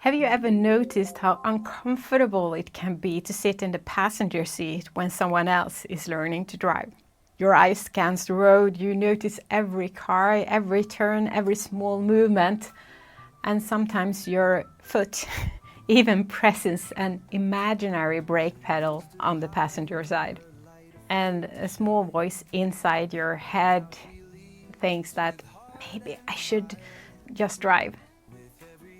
Have you ever noticed how uncomfortable it can be to sit in the passenger seat when someone else is learning to drive? Your eye scans the road, you notice every car, every turn, every small movement, and sometimes your foot even presses an imaginary brake pedal on the passenger side. And a small voice inside your head thinks that maybe I should just drive.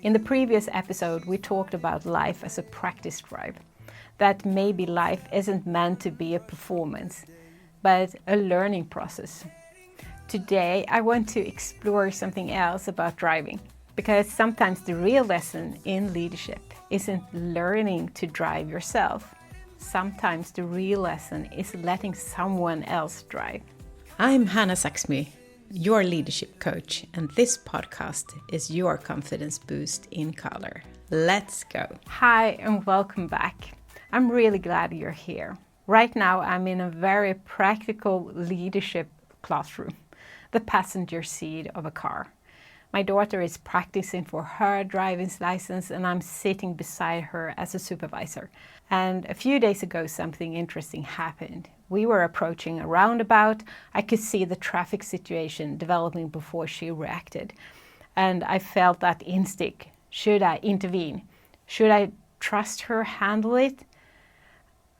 In the previous episode, we talked about life as a practice drive. That maybe life isn't meant to be a performance, but a learning process. Today, I want to explore something else about driving, because sometimes the real lesson in leadership isn't learning to drive yourself. Sometimes the real lesson is letting someone else drive. I'm Hanna Zaxmy, your leadership coach, and this podcast is your confidence boost in color. Let's go. Hi and welcome back. I'm really glad you're here. Right now I'm in a very practical leadership classroom, the passenger seat of a car. My daughter is practicing for her driving license and I'm sitting beside her as a supervisor. And a few days ago something interesting happened. We were approaching a roundabout. I could see the traffic situation developing before she reacted. And I felt that instinct. Should I intervene? Should I trust her handle it?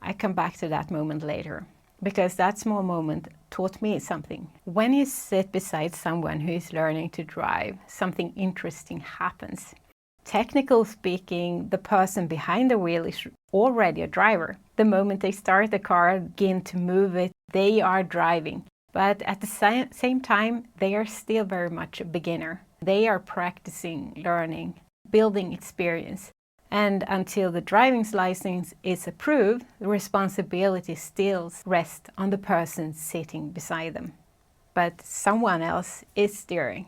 I come back to that moment later, because that small moment taught me something. When you sit beside someone who is learning to drive, something interesting happens. Technically speaking, the person behind the wheel is already a driver. The moment they start the car, begin to move it, they are driving. But at the same time, they are still very much a beginner. They are practicing, learning, building experience. And until the driving license is approved, the responsibility still rests on the person sitting beside them. But someone else is steering.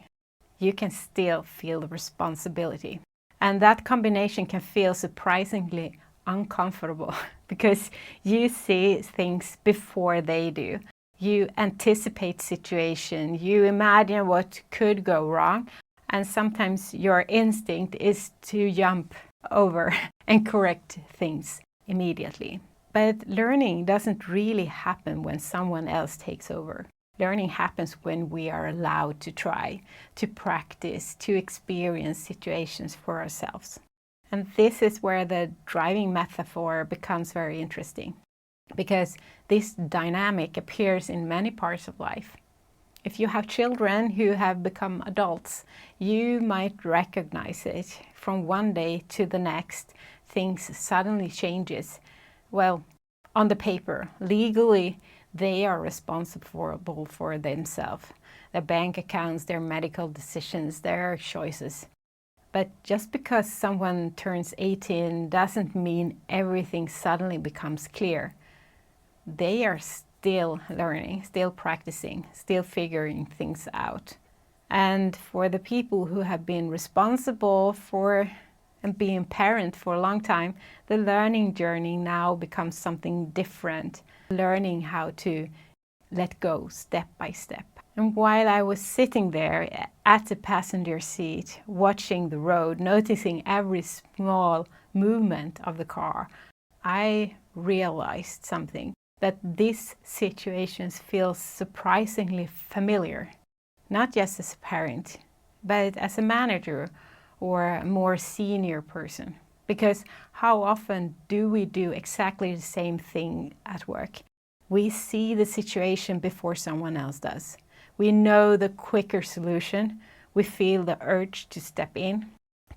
You can still feel the responsibility. And that combination can feel surprisingly uncomfortable because you see things before they do. You anticipate situation, you imagine what could go wrong, and sometimes your instinct is to jump over and correct things immediately. But learning doesn't really happen when someone else takes over. Learning happens when we are allowed to try, to practice, to experience situations for ourselves. And this is where the driving metaphor becomes very interesting, because this dynamic appears in many parts of life. If you have children who have become adults, you might recognize it. From one day to the next, things suddenly changes. Well, on the paper, legally, they are responsible for themselves, their bank accounts, their medical decisions, their choices. But just because someone turns 18 doesn't mean everything suddenly becomes clear. They are still learning, still practicing, still figuring things out. And for the people who have been responsible for and being parent for a long time, the learning journey now becomes something different. Learning how to let go step by step. And while I was sitting there at the passenger seat, watching the road, noticing every small movement of the car, I realized something, that these situations feel surprisingly familiar. Not just as a parent, but as a manager or a more senior person. Because how often do we do exactly the same thing at work? We see the situation before someone else does. We know the quicker solution. We feel the urge to step in,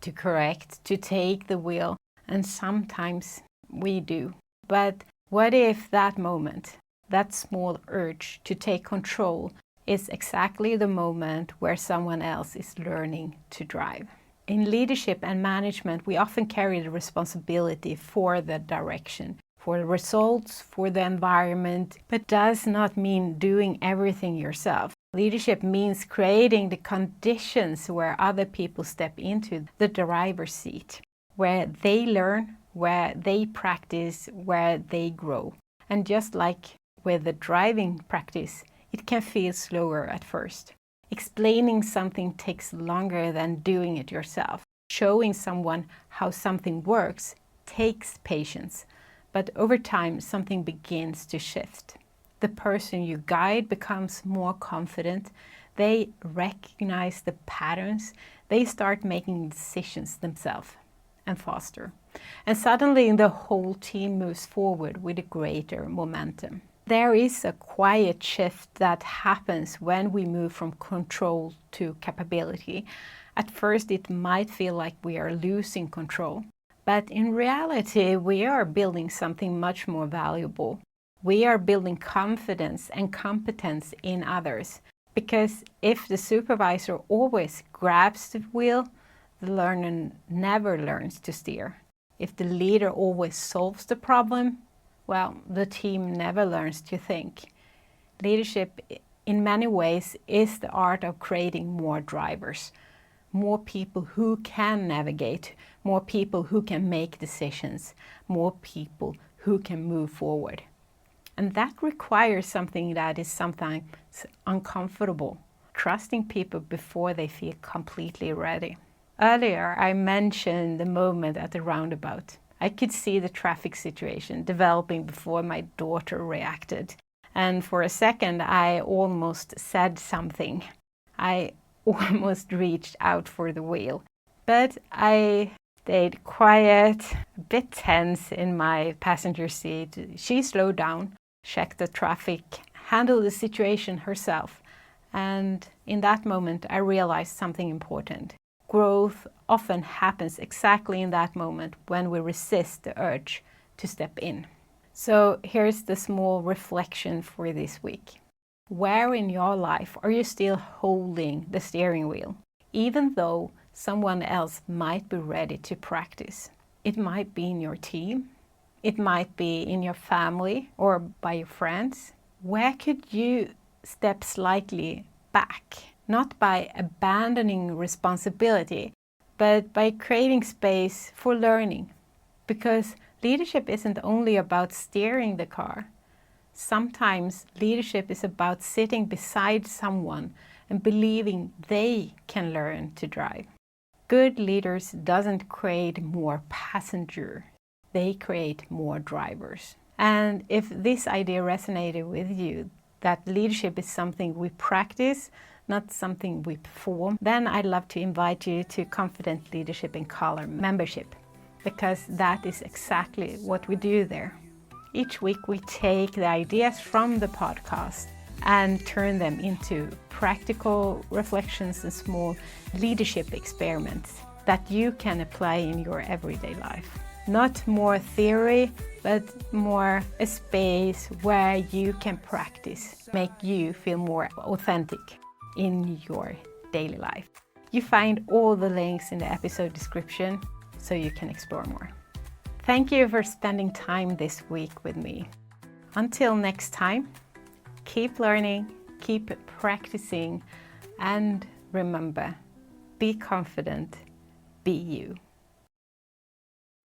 to correct, to take the wheel, and sometimes we do. But what if that moment, that small urge to take control, is exactly the moment where someone else is learning to drive? In leadership and management, we often carry the responsibility for the direction, for the results, for the environment, but does not mean doing everything yourself. Leadership means creating the conditions where other people step into the driver's seat, where they learn, where they practice, where they grow. And just like with the driving practice, it can feel slower at first. Explaining something takes longer than doing it yourself. showing someone how something works takes patience, but over time something begins to shift. The person you guide becomes more confident. They recognize the patterns. They start making decisions themselves and faster. And suddenly the whole team moves forward with a greater momentum. There is a quiet shift that happens when we move from control to capability. At first it might feel like we are losing control, but in reality we are building something much more valuable. We are building confidence and competence in others, because if the supervisor always grabs the wheel, the learner never learns to steer. If the leader always solves the problem, well, the team never learns to think. Leadership, in many ways, is the art of creating more drivers, more people who can navigate, more people who can make decisions, more people who can move forward. And that requires something that is sometimes uncomfortable, trusting people before they feel completely ready. Earlier, I mentioned the moment at the roundabout. I could see the traffic situation developing before my daughter reacted. And for a second, I almost said something. I almost reached out for the wheel. But I stayed quiet, a bit tense in my passenger seat. She slowed down, checked the traffic, handled the situation herself. And in that moment, I realized something important. Growth often happens exactly in that moment when we resist the urge to step in. So here's the small reflection for this week. Where in your life are you still holding the steering wheel, even though someone else might be ready to practice? It might be in your team, it might be in your family or by your friends. Where could you step slightly back? Not by abandoning responsibility, but by creating space for learning. Because leadership isn't only about steering the car. Sometimes leadership is about sitting beside someone and believing they can learn to drive. Good leaders doesn't create more passengers, they create more drivers. And if this idea resonated with you, that leadership is something we practice, not something we perform, then I'd love to invite you to Confident Leadership in Color membership, because that is exactly what we do there. Each week we take the ideas from the podcast and turn them into practical reflections and small leadership experiments that you can apply in your everyday life. Not more theory, but more a space where you can practice, make you feel more authentic in your daily life. You find all the links in the episode description so you can explore more. Thank you for spending time this week with me. Until next time, keep learning, keep practicing, and remember, be confident, be you.